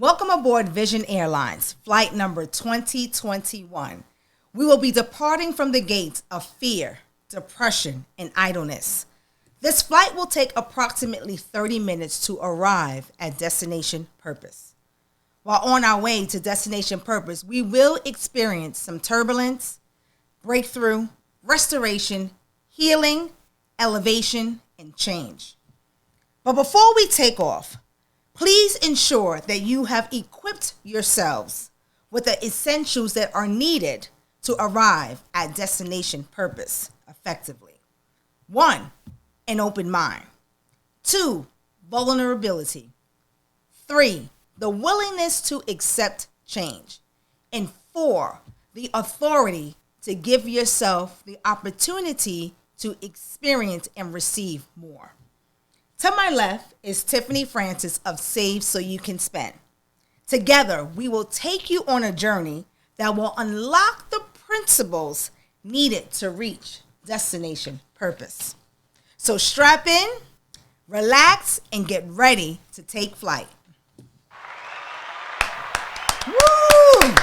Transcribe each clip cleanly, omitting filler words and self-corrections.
Welcome aboard Vision Airlines, flight number 2021. We will be departing from the gates of fear, depression, and idleness. This flight will take approximately 30 minutes to arrive at destination purpose. While on our way to destination purpose, we will experience some turbulence, breakthrough, restoration, healing, elevation, and change. But before we take off, please ensure that you have equipped yourselves with the essentials that are needed to arrive at destination purpose effectively. 1, an open mind. 2, vulnerability. 3, the willingness to accept change. And 4, the authority to give yourself the opportunity to experience and receive more. To my left is Tiffany Francis of Save So You Can Spend. Together, we will take you on a journey that will unlock the principles needed to reach destination purpose. So strap in, relax, and get ready to take flight. Woo!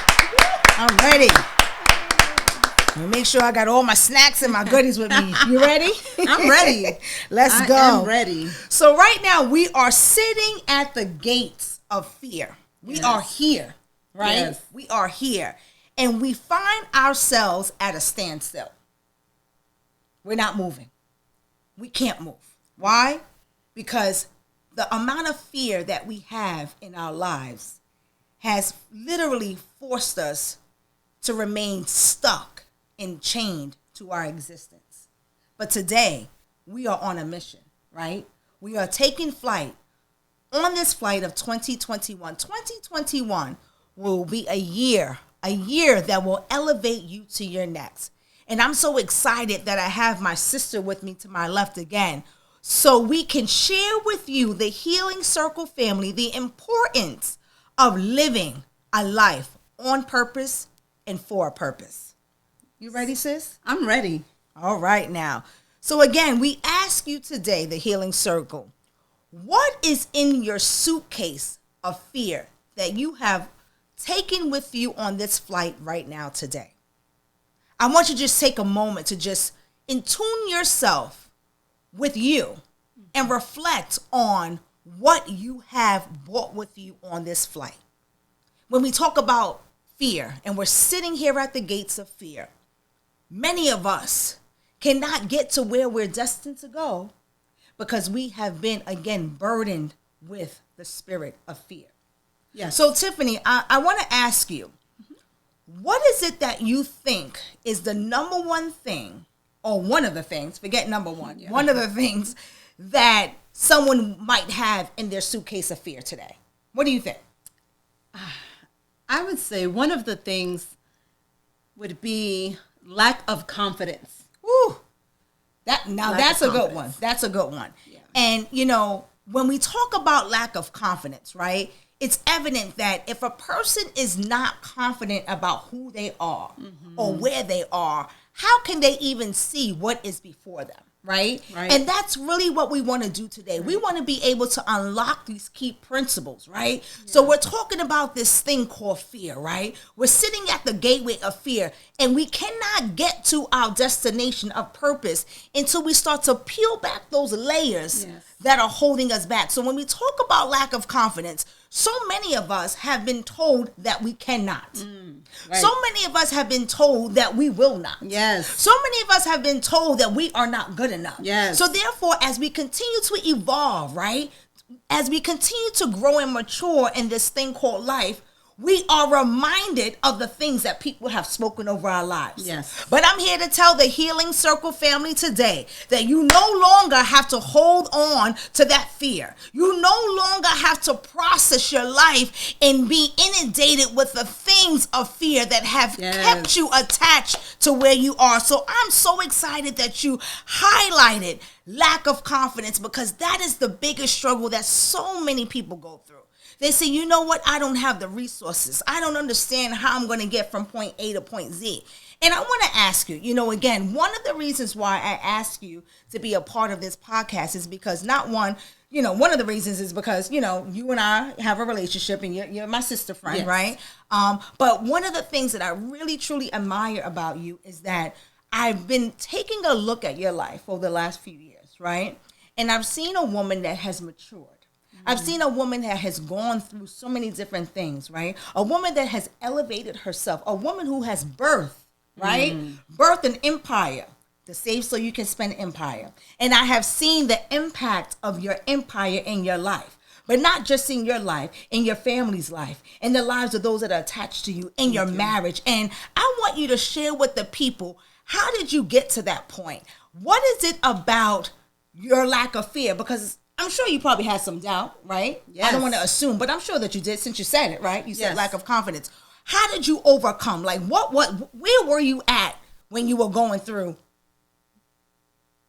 I'm ready. Let me make sure I got all my snacks and my goodies with me. You ready? I'm ready. Let's go. I am ready. So right now we are sitting at the gates of fear. We are here, right? Yes. We are here. And we find ourselves at a standstill. We're not moving. We can't move. Why? Because the amount of fear that we have in our lives has literally forced us to remain stuck and chained to our existence. But today, we are on a mission, right? We are taking flight. On this flight of 2021, 2021 will be a year that will elevate you to your next. And I'm so excited that I have my sister with me to my left again, so we can share with you, the Healing Circle family, the importance of living a life on purpose and for a purpose. You ready, sis? I'm ready. All right now. So again, we ask you today, the Healing Circle, what is in your suitcase of fear that you have taken with you on this flight right now today? I want you to just take a moment to just attune yourself with you and reflect on what you have brought with you on this flight. When we talk about fear and we're sitting here at the gates of fear, many of us cannot get to where we're destined to go because we have been, again, burdened with the spirit of fear. Yes. So, Tiffany, I want to ask you, what is it that you think is the number one thing, or one of the things, forget number one, one of the things that someone might have in their suitcase of fear today? What do you think? I would say one of the things would be lack of confidence. Woo! That's a good one. That's a good one. Yeah. And, you know, when we talk about lack of confidence, right, it's evident that if a person is not confident about who they are or where they are, how can they even see what is before them? Right? And that's really what we want to do today. We want to be able to unlock these key principles, right? Yeah. So we're talking about this thing called fear, right? We're sitting at the gateway of fear, and we cannot get to our destination of purpose until we start to peel back those layers that are holding us back. So when we talk about lack of confidence, so many of us have been told that we cannot. So many of us have been told that we will not. Yes. So many of us have been told that we are not good enough. Yes. So therefore, as we continue to evolve, right, as we continue to grow and mature in this thing called life, we are reminded of the things that people have spoken over our lives. Yes. But I'm here to tell the Healing Circle family today that you no longer have to hold on to that fear. You no longer have to process your life and be inundated with the things of fear that have kept you attached to where you are. So I'm so excited that you highlighted lack of confidence, because that is the biggest struggle that so many people go through. They say, you know what? I don't have the resources. I don't understand how I'm going to get from point A to point Z. And I want to ask you, you know, again, one of the reasons why I ask you to be a part of this podcast is because, not one, one of the reasons is because, you and I have a relationship and you're my sister friend, Yes. right? But one of the things that I really, truly admire about you is that I've been taking a look at your life over the last few years, right? And I've seen a woman that has matured. I've seen a woman that has gone through so many different things, right? A woman that has elevated herself, a woman who has birthed, right? Birthed an empire. To save so you can spend empire. And I have seen the impact of your empire in your life. But not just in your life, in your family's life, in the lives of those that are attached to you, in your marriage. And I want you to share with the people, how did you get to that point? What is it about your lack of fear? Because I'm sure you probably had some doubt, right? Yes. I don't want to assume, but I'm sure that you did since you said it, right? You said Yes. lack of confidence. How did you overcome? Like, where were you at when you were going through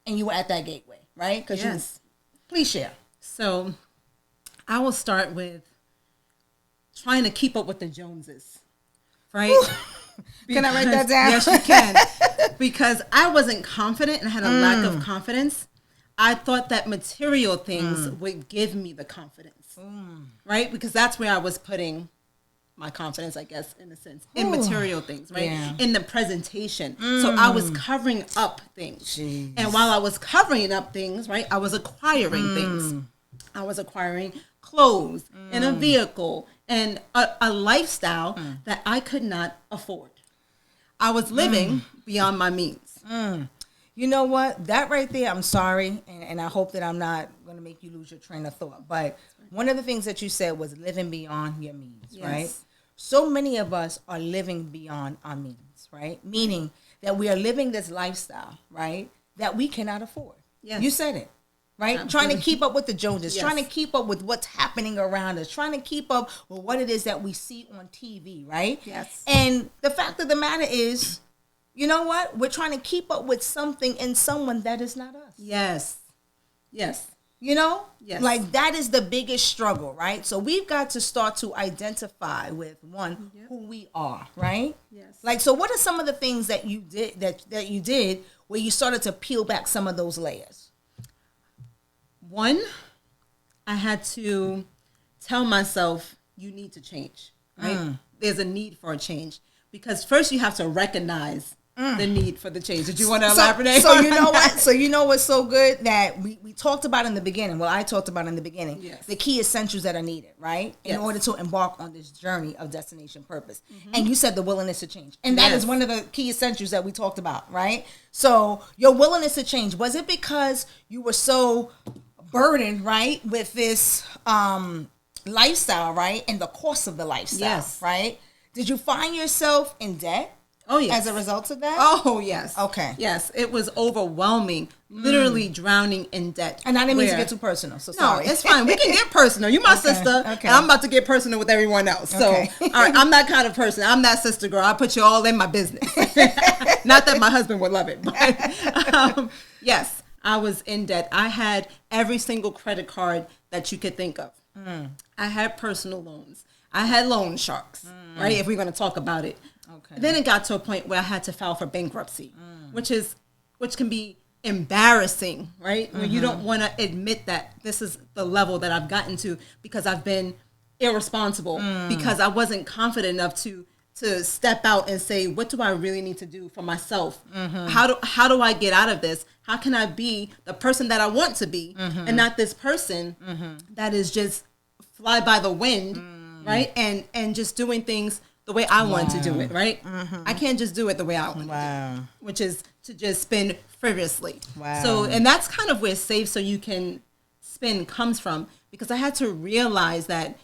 and you were at that gateway, right? Because Yes. Please share. So I will start with trying to keep up with the Joneses, right? Can I write that down? Yes, you can. Because I wasn't confident and had a lack of confidence. I thought that material things would give me the confidence, right? Because that's where I was putting my confidence, I guess, in a sense, in material things, right? Yeah. In the presentation. So I was covering up things. Jeez. And while I was covering up things, right, I was acquiring things. I was acquiring clothes and a vehicle and a lifestyle that I could not afford. I was living beyond my means. You know what? That right there, I'm sorry, and I hope that I'm not going to make you lose your train of thought. But one of the things that you said was living beyond your means, Yes. right? So many of us are living beyond our means, right? Meaning that we are living this lifestyle, right, that we cannot afford. Yes. You said it, right? Absolutely. Trying to keep up with the Joneses, Yes. trying to keep up with what's happening around us, trying to keep up with what it is that we see on TV, right? Yes. And the fact of the matter is, you know what? We're trying to keep up with something and someone that is not us. Yes. Yes. You know? Yes. Like that is the biggest struggle, right? So we've got to start to identify with one, who we are, right? Yes. Like, so what are some of the things that you did that you did where you started to peel back some of those layers? One, I had to tell myself, you need to change, right? There's a need for a change. Because first you have to recognize the need for the change. Did you want to elaborate? So you know what? So you know what's so good that we talked about in the beginning. Well, I talked about in the beginning. Yes. The key essentials that are needed, right? In Yes. order to embark on this journey of destination purpose. And you said the willingness to change. And that is Yes. one of the key essentials that we talked about, right? So your willingness to change, was it because you were so burdened, right, with this lifestyle, right? And the cost of the lifestyle, Yes. right? Did you find yourself in debt? Oh, yes. As a result of that? Oh, yes. Okay. Yes, it was overwhelming, literally drowning in debt. And I didn't mean to Where- get too personal, so No, sorry. it's fine. We can get personal. You my Okay, sister, okay. and I'm about to get personal with everyone else. So, Okay. all right, I'm that kind of person. I'm that sister girl. I put you all in my business. Not that my husband would love it, but yes, I was in debt. I had every single credit card that you could think of. I had personal loans. I had loan sharks, right? If we're going to talk about it. Okay. Then it got to a point where I had to file for bankruptcy, which can be embarrassing, right? When you don't want to admit that this is the level that I've gotten to because I've been irresponsible, because I wasn't confident enough to step out and say, what do I really need to do for myself? How do I get out of this? How can I be the person that I want to be and not this person that is just fly by the wind, right? And just doing things the way I want to do it, right? I can't just do it the way I want to do it, which is to just spend frivolously. Wow. So, and that's kind of where Save So You Can Spend comes from, because I had to realize that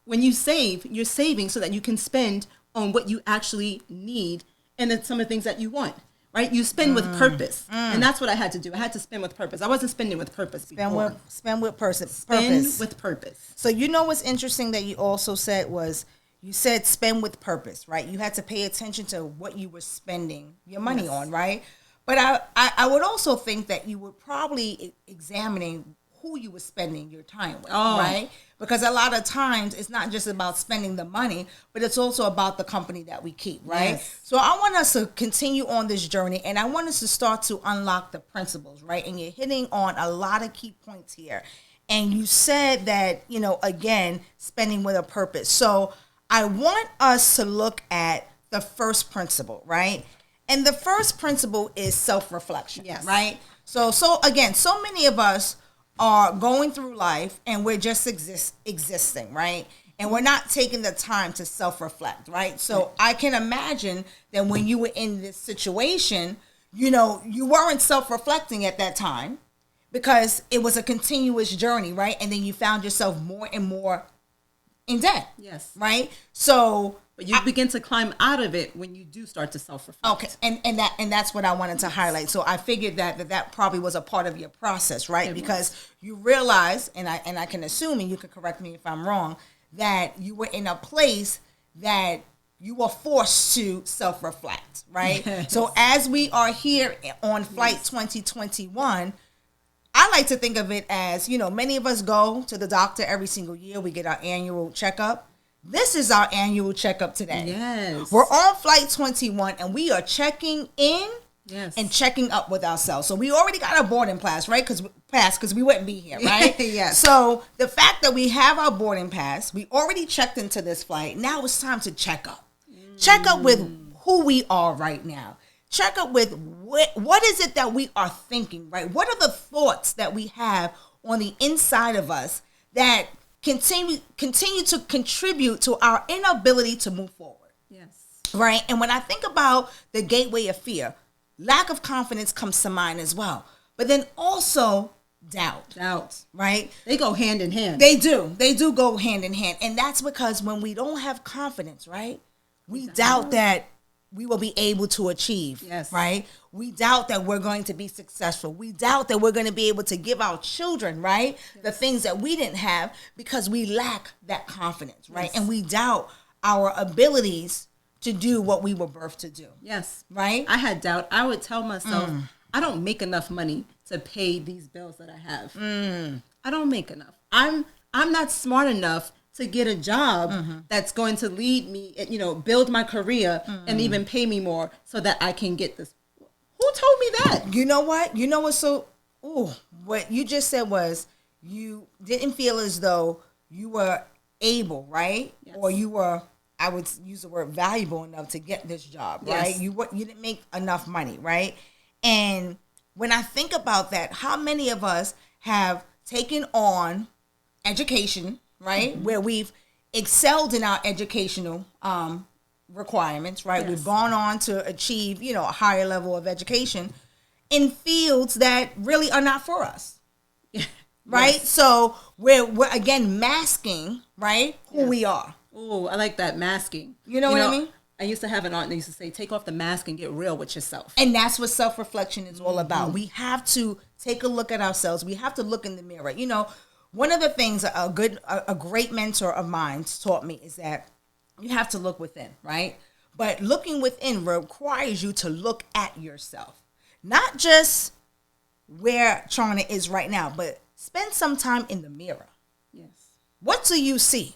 when you save, you're saving so that you can spend on what you actually need and then some of the things that you want, right? You spend with purpose. And that's what I had to do. I had to spend with purpose. I wasn't spending with purpose before. Spend with purpose. Spend with purpose. So you know what's interesting that you also said was, you said spend with purpose, right? You had to pay attention to what you were spending your money on, right? But I would also think that you were probably examining who you were spending your time with, right? Because a lot of times it's not just about spending the money, but it's also about the company that we keep, right? Yes. So I want us to continue on this journey, and I want us to start to unlock the principles, right? And you're hitting on a lot of key points here. And you said that, again, spending with a purpose. So I want us to look at the first principle, right? And the first principle is self-reflection, Yes. right? So again, so many of us are going through life and we're just existing, right? And we're not taking the time to self-reflect, right? So I can imagine that when you were in this situation, you weren't self-reflecting at that time because it was a continuous journey, right? And then you found yourself more and more in debt. Yes. Right? So but you begin to climb out of it when you do start to self-reflect. Okay. And that's what I wanted to highlight. So I figured that probably was a part of your process, right? Because you realize, and I can assume, and you can correct me if I'm wrong, that you were in a place that you were forced to self-reflect, right? Yes. So as we are here on Flight 2021, I like to think of it as, many of us go to the doctor every single year. We get our annual checkup. This is our annual checkup today. Yes. We're on Flight 21, and we are checking in yes. and checking up with ourselves. So we already got our boarding pass, right? Because we wouldn't be here, right? Yes. So the fact that we have our boarding pass, we already checked into this flight. Now it's time to check up. Check up with who we are right now. Check up with what is it that we are thinking, right? What are the thoughts that we have on the inside of us that continue to contribute to our inability to move forward? Yes. Right? And when I think about the gateway of fear, lack of confidence comes to mind as well. But then also doubt. Right? They go hand in hand. They do. They do go hand in hand. And that's because when we don't have confidence, right? We doubt that we will be able to achieve, yes. right? We doubt that we're going to be successful. We doubt that we're going to be able to give our children, right, yes. the things that we didn't have because we lack that confidence, right? Yes. And we doubt our abilities to do what we were birthed to do. Yes. Right? I had doubt. I would tell myself, I don't make enough money to pay these bills that I have. I don't make enough. I'm not smart enough to get a job that's going to lead me, build my career and even pay me more so that I can get this. Who told me that? You know what? What you just said was you didn't feel as though you were able, right? Yes. Or you were, I would use the word valuable enough to get this job, right? Yes. You didn't make enough money, right? And when I think about that, how many of us have taken on education, right? Where we've excelled in our educational requirements, right? Yes. We've gone on to achieve, a higher level of education in fields that really are not for us, right? Yes. So we're again masking, right, who we are. Oh, I like that, masking. You know what I mean? I used to have an aunt that used to say, take off the mask and get real with yourself. And that's what self-reflection is all about. We have to take a look at ourselves. We have to look in the mirror. One of the things a great mentor of mine taught me is that you have to look within, right? But looking within requires you to look at yourself. Not just where Charna is right now, but spend some time in the mirror. Yes. What do you see?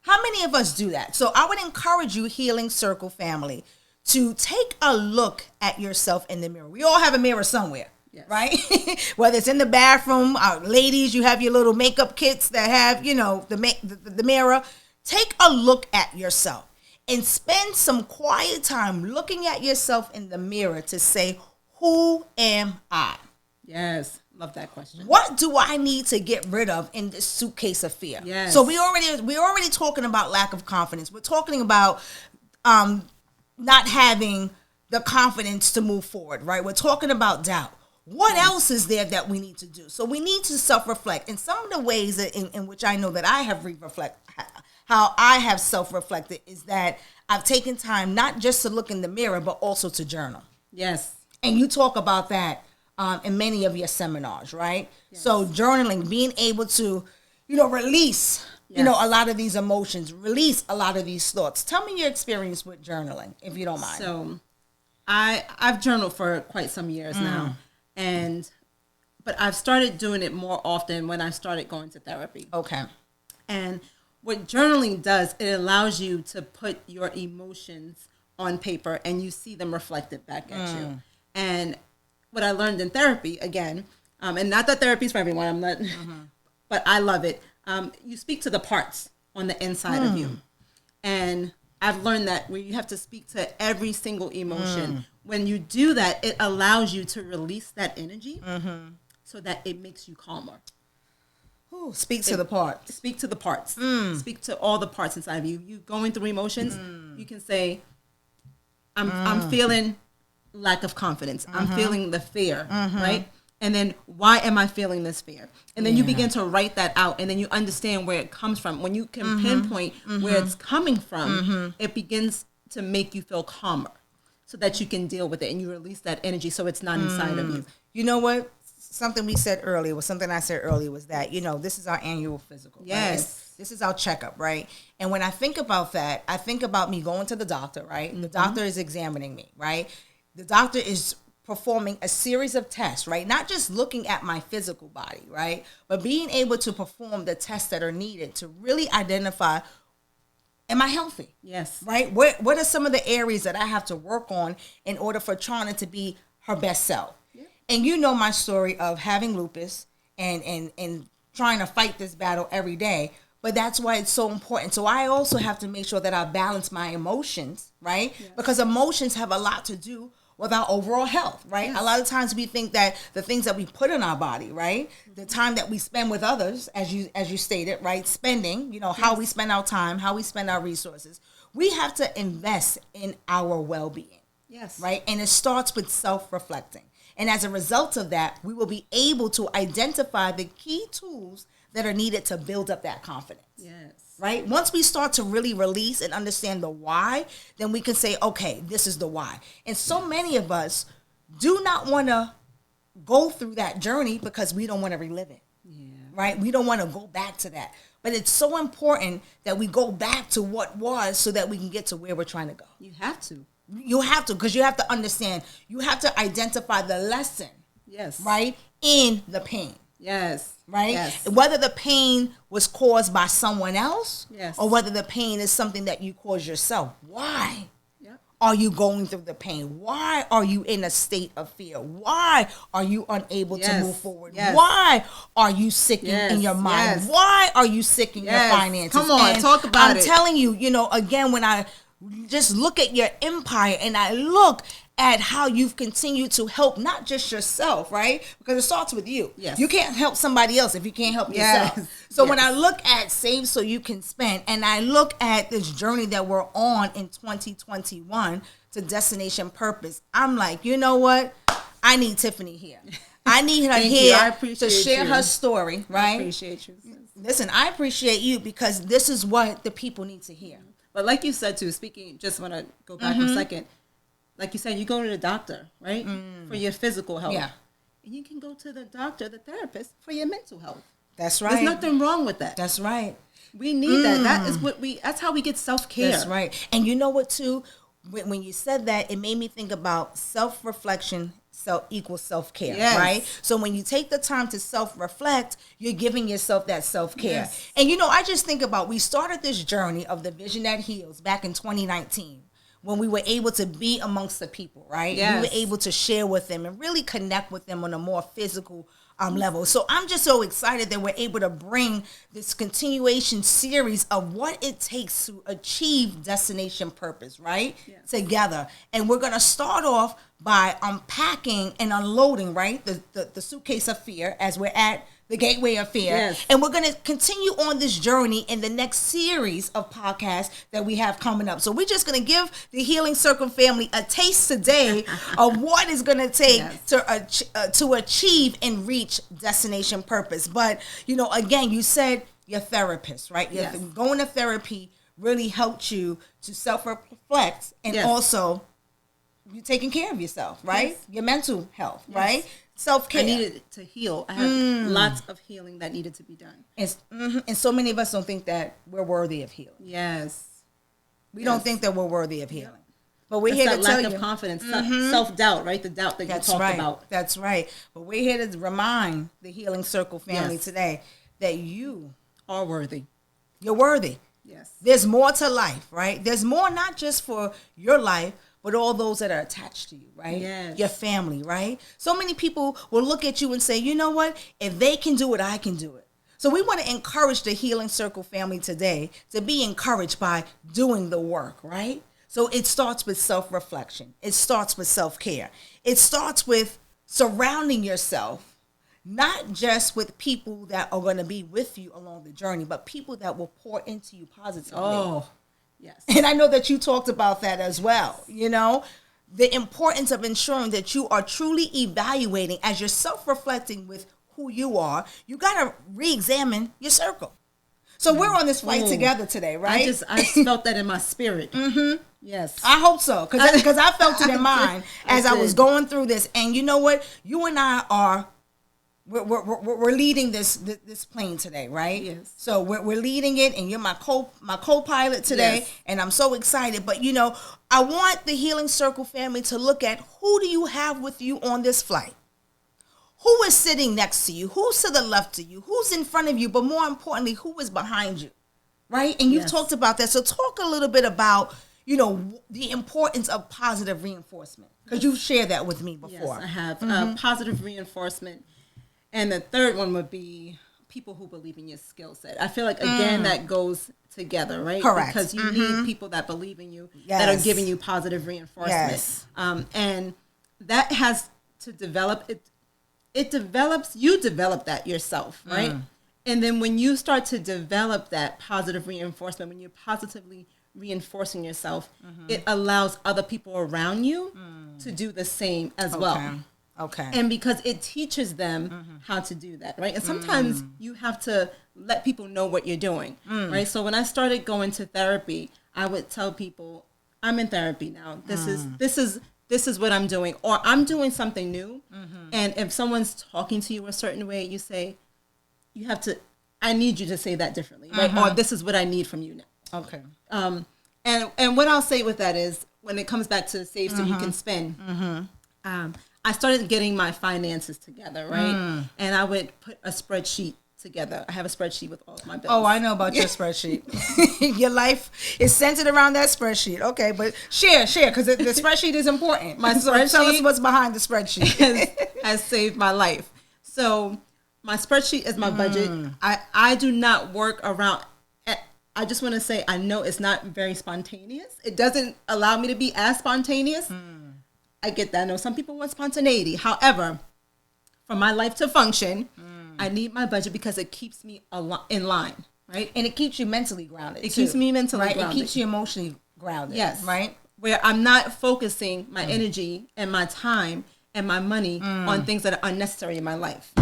How many of us do that? So I would encourage you, Healing Circle family, to take a look at yourself in the mirror. We all have a mirror somewhere. Yes. Right? Whether it's in the bathroom, ladies, you have your little makeup kits that have, the mirror. Take a look at yourself and spend some quiet time looking at yourself in the mirror to say, who am I? Yes. Love that question. What do I need to get rid of in this suitcase of fear? Yes. So we're already talking about lack of confidence. We're talking about not having the confidence to move forward, right? We're talking about doubt. What else is there that we need to do? So we need to self-reflect. And some of the ways in which I know that I have how I have self-reflected is that I've taken time not just to look in the mirror, but also to journal. Yes. And you talk about that in many of your seminars, right? Yes. So journaling, being able to, release, a lot of these emotions, release a lot of these thoughts. Tell me your experience with journaling, if you don't mind. So I've journaled for quite some years now. But I've started doing it more often when I started going to therapy. Okay. And what journaling does, it allows you to put your emotions on paper and you see them reflected back at you. And what I learned in therapy, again, and not that therapy is for everyone, I'm not, but I love it. You speak to the parts on the inside of you. And I've learned that when you have to speak to every single emotion, when you do that, it allows you to release that energy so that it makes you calmer. Ooh, speak to the parts. Speak to the parts. Speak to all the parts inside of you. You going through emotions, you can say, I'm feeling lack of confidence. I'm feeling the fear, right? And then, why am I feeling this fear? And then you begin to write that out, and then you understand where it comes from. When you can pinpoint where it's coming from, it begins to make you feel calmer so that you can deal with it, and you release that energy so it's not inside of you. You know what? Something we said earlier was something I said earlier was that, this is our annual physical. Yes. Right? This is our checkup, right? And when I think about that, I think about me going to the doctor, right? The doctor is examining me, right? The doctor is performing a series of tests, right? Not just looking at my physical body, right? But being able to perform the tests that are needed to really identify, am I healthy? Yes. Right? What are some of the areas that I have to work on in order for Charna to be her best self? Yeah. And you know my story of having lupus and trying to fight this battle every day. But that's why it's so important. So I also have to make sure that I balance my emotions, right? Yes. Because emotions have a lot to do with our overall health, right? Yes. A lot of times we think that the things that we put in our body, right? The time that we spend with others, as you stated, right? Spending, how we spend our time, how we spend our resources. We have to invest in our well-being. Yes. Right? And it starts with self-reflecting. And as a result of that, we will be able to identify the key tools that are needed to build up that confidence. Yes. Right? Once we start to really release and understand the why, then we can say, okay, this is the why. And so many of us do not want to go through that journey because we don't want to relive it. Yeah. Right? We don't want to go back to that. But it's so important that we go back to what was so that we can get to where we're trying to go. You have to. You have to, because you have to understand. You have to identify the lesson. Yes. Right? In the pain. Yes. Right? Yes. Whether the pain was caused by someone else, yes, or whether the pain is something that you caused yourself. Why yep, are you going through the pain? Why are you in a state of fear? Why are you unable yes, to move forward? Yes. Why are you sick yes, in your mind? yes. Why are you sick in yes. your finances? Come on, and talk about it. I'm telling you, again, when I just look at your empire and I look at how you've continued to help not just yourself, right? Because it starts with you. Yes. You can't help somebody else if you can't help yes. yourself. So yes. when I look at Save So You Can Spend, and I look at this journey that we're on in 2021 to Destination Purpose, I'm like, you know what? I need Tiffany here. I need her here to share her story, right? I appreciate you. Listen, I appreciate you because this is what the people need to hear. But like you said, too, just want to go back a second. Like you said, you go to the doctor, right, for your physical health. Yeah. And you can go to the doctor, the therapist, for your mental health. That's right. There's nothing wrong with that. That's right. We need that. That is that's how we get self-care. That's right. And you know what, too? When you said that, it made me think about self-reflection equals self-care, yes. right? So when you take the time to self-reflect, you're giving yourself that self-care. Yes. And I just think about, we started this journey of the Vision That Heals back in 2019 when we were able to be amongst the people, right? Yes. We were able to share with them and really connect with them on a more physical level. So I'm just so excited that we're able to bring this continuation series of what it takes to achieve Destination Purpose, right? Yes. Together. And we're going to start off by unpacking and unloading, right? The suitcase of fear as we're at the gateway of fear. Yes. And we're going to continue on this journey in the next series of podcasts that we have coming up. So we're just going to give the Healing Circle family a taste today of what it's going to take yes. to achieve and reach Destination Purpose. But, again, you said your therapist, right? Yes. Going to therapy really helped you to self-reflect and yes. also you taking care of yourself, right? Yes. Your mental health, yes. right? Self-care. I needed to heal. I had lots of healing that needed to be done. And so many of us don't think that we're worthy of healing. Yes. We don't think that we're worthy of healing. But we're That's here that to tell you. lack of confidence, self-doubt, right? The doubt that That's you talked right. about. That's right. But we're here to remind the Healing Circle family yes. today that you are worthy. You're worthy. Yes. There's more to life, right? There's more not just for your life, but all those that are attached to you, right? Yes. Your family, right? So many people will look at you and say, you know what? If they can do it, I can do it. So we want to encourage the Healing Circle family today to be encouraged by doing the work, right? So it starts with self-reflection. It starts with self-care. It starts with surrounding yourself, not just with people that are going to be with you along the journey, but people that will pour into you positively. Oh, yes. And I know that you talked about that as well, you know, the importance of ensuring that you are truly evaluating as you're self-reflecting with who you are. You got to re-examine your circle. So we're on this flight together today, right? I felt that in my spirit. Mm-hmm. Yes. I hope so, because I felt it in mine as I was going through this. And you know what? You and I are, we're leading this plane today, right? Yes. So we're leading it, and you're my co-pilot today, yes. And I'm so excited. But, you know, I want the Healing Circle family to look at who do you have with you on this flight? Who is sitting next to you? Who's to the left of you? Who's in front of you? But more importantly, who is behind you, right? And you've talked about that. So talk a little bit about, you know, the importance of positive reinforcement, because you've shared that with me before. Yes, I have. Positive reinforcement. And the third one would be people who believe in your skill set. I feel like, again, that goes together, right? Correct. Because you need people that believe in you, that are giving you positive reinforcement. Yes. And that has to develop. You develop that yourself, right? And then when you start to develop that positive reinforcement, when you're positively reinforcing yourself, it allows other people around you to do the same as well. Okay. And because it teaches them how to do that, right? And sometimes you have to let people know what you're doing, right? So when I started going to therapy, I would tell people, I'm in therapy now. This is what I'm doing, or I'm doing something new. And if someone's talking to you a certain way, you say, I need you to say that differently, right? Or this is what I need from you now. Okay. And what I'll say with that is, when it comes back to save so you can spend, I started getting my finances together, right? And I would put a spreadsheet together. I have a spreadsheet with all of my bills. Oh, I know about your spreadsheet. Your life is centered around that spreadsheet. Okay, but share, because the spreadsheet is important. So tell us what's behind the spreadsheet. has saved my life. So my spreadsheet is my budget. I do not work around. I just want to say, I know it's not very spontaneous. It doesn't allow me to be as spontaneous. I get that. I know some people want spontaneity. However, for my life to function, I need my budget because it keeps me in line, right? And it keeps you mentally grounded. It keeps me mentally grounded. It keeps you emotionally grounded. Yes. Right? Where I'm not focusing my energy and my time and my money on things that are unnecessary in my life.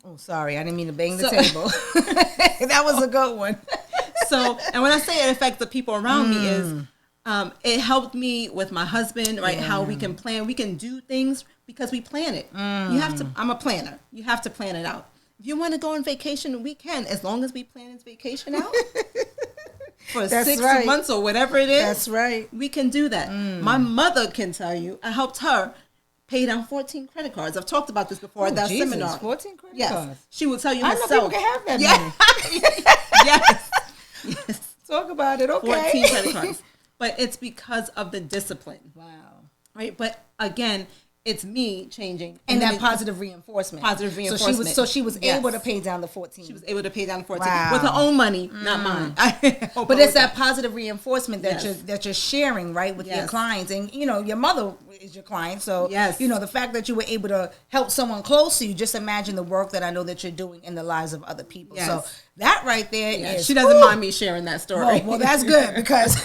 Oh, sorry. I didn't mean to bang the table. That was a good one. And when I say it affects the people around me is, it helped me with my husband, right? How we can plan. We can do things because we plan it. I'm a planner. You have to plan it out. If you want to go on vacation, we can, as long as we plan his vacation out for 6 months or whatever it is. That's right. We can do that. My mother can tell you, I helped her pay down 14 credit cards. I've talked about this before at that seminar. 14 credit cards? She will tell you I herself. know people can have that money. Yes. Talk about it, okay. 14 credit cards. But it's because of the discipline. Wow. Right? But again, it's me changing. And that positive reinforcement. So she was able to pay down the 14. She was able to pay down the 14 with her own money, not mine. But it's that positive reinforcement that you're sharing, right, with your clients. And, you know, your mother is your client. So, you know, the fact that you were able to help someone close to you, just imagine the work that I know that you're doing in the lives of other people. Yes. So that right there is... She doesn't mind me sharing that story. Well, that's good, because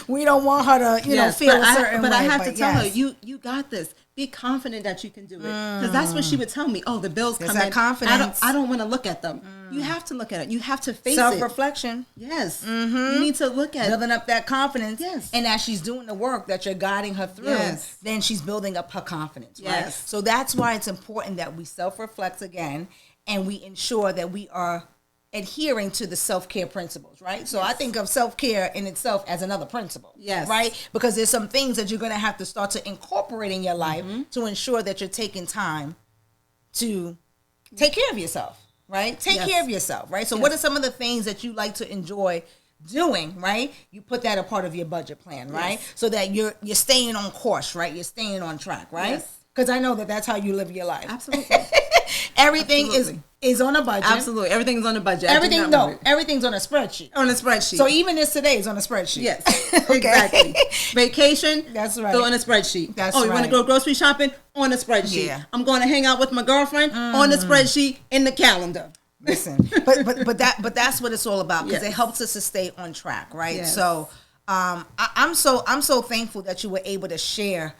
we don't want her to, you know, feel a certain way. But I have to tell her, you got this. Be confident that you can do it, because that's what she would tell me. Oh, the bills come in. Confidence. I don't want to look at them. You have to look at it. You have to face self-reflection. Yes, you need to look at building up that confidence. Yes, and as she's doing the work that you're guiding her through, then she's building up her confidence. Right? Yes. So that's why it's important that we self-reflect again, and we ensure that we are adhering to the self-care principles, right? So I think of self-care in itself as another principle, right? Because there's some things that you're going to have to start to incorporate in your life to ensure that you're taking time to take care of yourself, right? Take care of yourself, right? So what are some of the things that you like to enjoy doing, right? You put that a part of your budget plan, right? So that you're staying on course, right? You're staying on track, right? Because I know that that's how you live your life. Absolutely. Everything Absolutely. is on a budget. Absolutely. Everything's on a budget. Everything's on a spreadsheet. On a spreadsheet. So even this today is on a spreadsheet. Yes. Okay. Exactly. Vacation. That's right. Go on a spreadsheet. That's you want right. to go grocery shopping? On a spreadsheet. Yeah. I'm going to hang out with my girlfriend? On the spreadsheet in the calendar. Listen, but that's what it's all about, because it helps us to stay on track, right? Yes. So I'm so thankful that you were able to share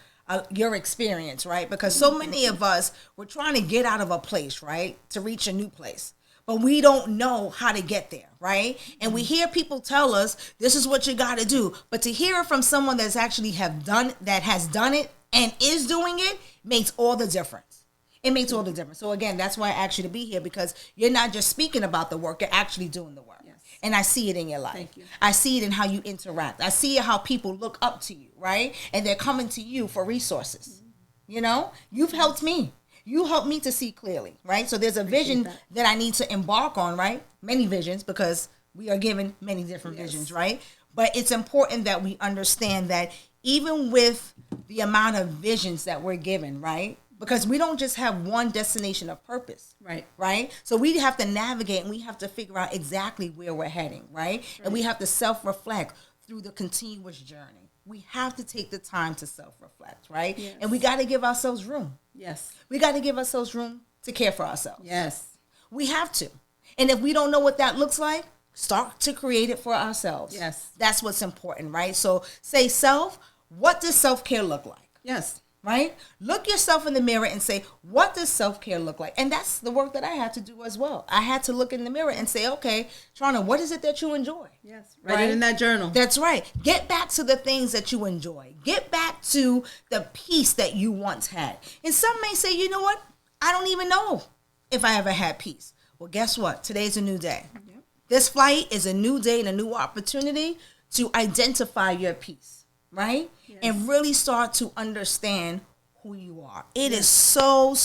your experience, right? Because so many of us, we're trying to get out of a place, right, to reach a new place, but we don't know how to get there, right? And we hear people tell us this is what you got to do, but to hear it from someone that's actually has done it and is doing it makes all the difference. It makes all the difference. So again, that's why I asked you to be here, because you're not just speaking about the work, you're actually doing the work. Yes. And I see it in your life. Thank you. I see it in how you interact. I see how people look up to you, right? And they're coming to you for resources. You know, you've helped me. You helped me to see clearly, right? So there's a vision that I need to embark on, right? Many visions, because we are given many different visions, right? But it's important that we understand that even with the amount of visions that we're given, right? Because we don't just have one destination of purpose. Right? So we have to navigate, and we have to figure out exactly where we're heading, right? And we have to self-reflect through the continuous journey. We have to take the time to self-reflect, right? Yes. And we got to give ourselves room. Yes. We got to give ourselves room to care for ourselves. Yes. We have to. And if we don't know what that looks like, start to create it for ourselves. Yes. That's what's important, right? So say self, what does self-care look like? Yes. Right? Look yourself in the mirror and say, what does self-care look like? And that's the work that I had to do as well. I had to look in the mirror and say, okay, Charna, what is it that you enjoy? Yes. Write it in that journal. That's right. Get back to the things that you enjoy. Get back to the peace that you once had. And some may say, you know what? I don't even know if I ever had peace. Well, guess what? Today's a new day. Yep. This flight is a new day and a new opportunity to identify your peace. Right? Yes. And really start to understand who you are. It is so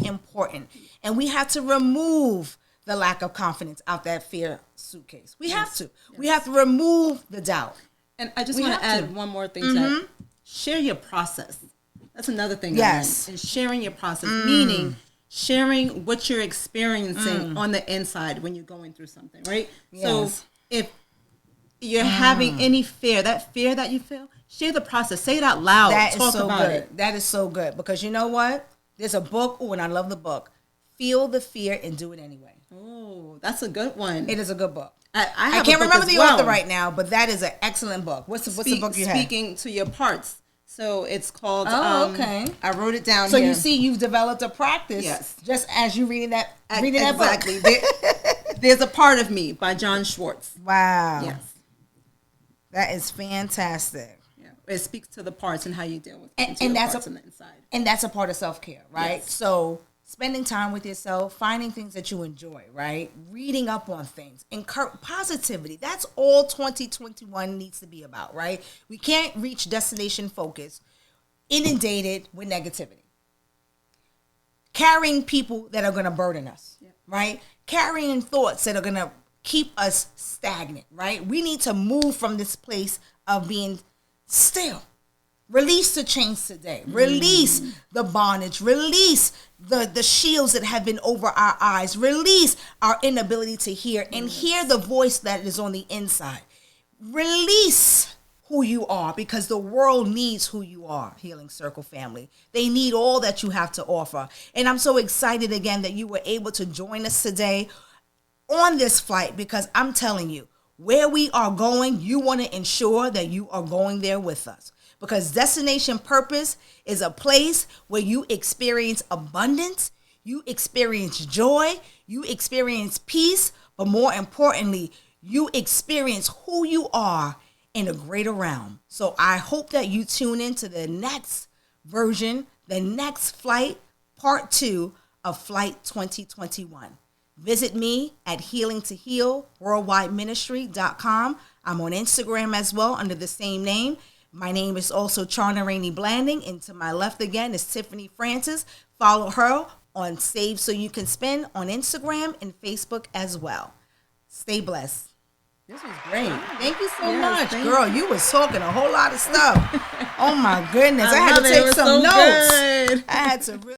important. And we have to remove the lack of confidence out that fear suitcase. We have to. Yes. We have to remove the doubt. And I just want to add one more thing to that. Share your process. That's another thing. Yes. And sharing your process, meaning sharing what you're experiencing on the inside when you're going through something, right? Yes. So if you're having any fear, that fear that you feel, share the process. Say it out loud. Talk about it. That is so good. Because you know what? There's a book, and I love the book. Feel the fear and do it anyway. Oh, that's a good one. It is a good book. I can't remember the author right now, but that is an excellent book. What's the book you have? Speaking to your parts. So it's called, okay. I wrote it down so here. You see, you've developed a practice. Yes. Just as you reading that book. Exactly. There's a Part of Me by John Schwartz. Wow. Yes. That is fantastic. Yeah, it speaks to the parts and how you deal with and that's parts on the inside. And that's a part of self-care, right? Yes. So spending time with yourself, finding things that you enjoy, right? Reading up on things, positivity. That's all 2021 needs to be about, right? We can't reach destination focus inundated with negativity. Carrying people that are going to burden us, right? Carrying thoughts that are going to keep us stagnant, right? We need to move from this place of being still. Release the chains today. Release the bondage. Release the shields that have been over our eyes. Release our inability to hear and hear the voice that is on the inside. Release who you are, because the world needs who you are, Healing Circle family. They need all that you have to offer. And I'm so excited again that you were able to join us today on this flight, because I'm telling you, where we are going, you want to ensure that you are going there with us. Because destination purpose is a place where you experience abundance, you experience joy, you experience peace, but more importantly, you experience who you are in a greater realm. So I hope that you tune into the next version, the next flight, part 2 of Flight 2021. Visit me at healingtohealworldwideministry.com. I'm on Instagram as well under the same name. My name is also Charna Rainey-Blanding, and to my left again is Tiffany Francis. Follow her on Save So You Can Spin on Instagram and Facebook as well. Stay blessed. This was great. Thank you so Yes, much, girl. You was talking a whole lot of stuff. Oh my goodness, I had to love it. It take was some so notes. good. I had to really.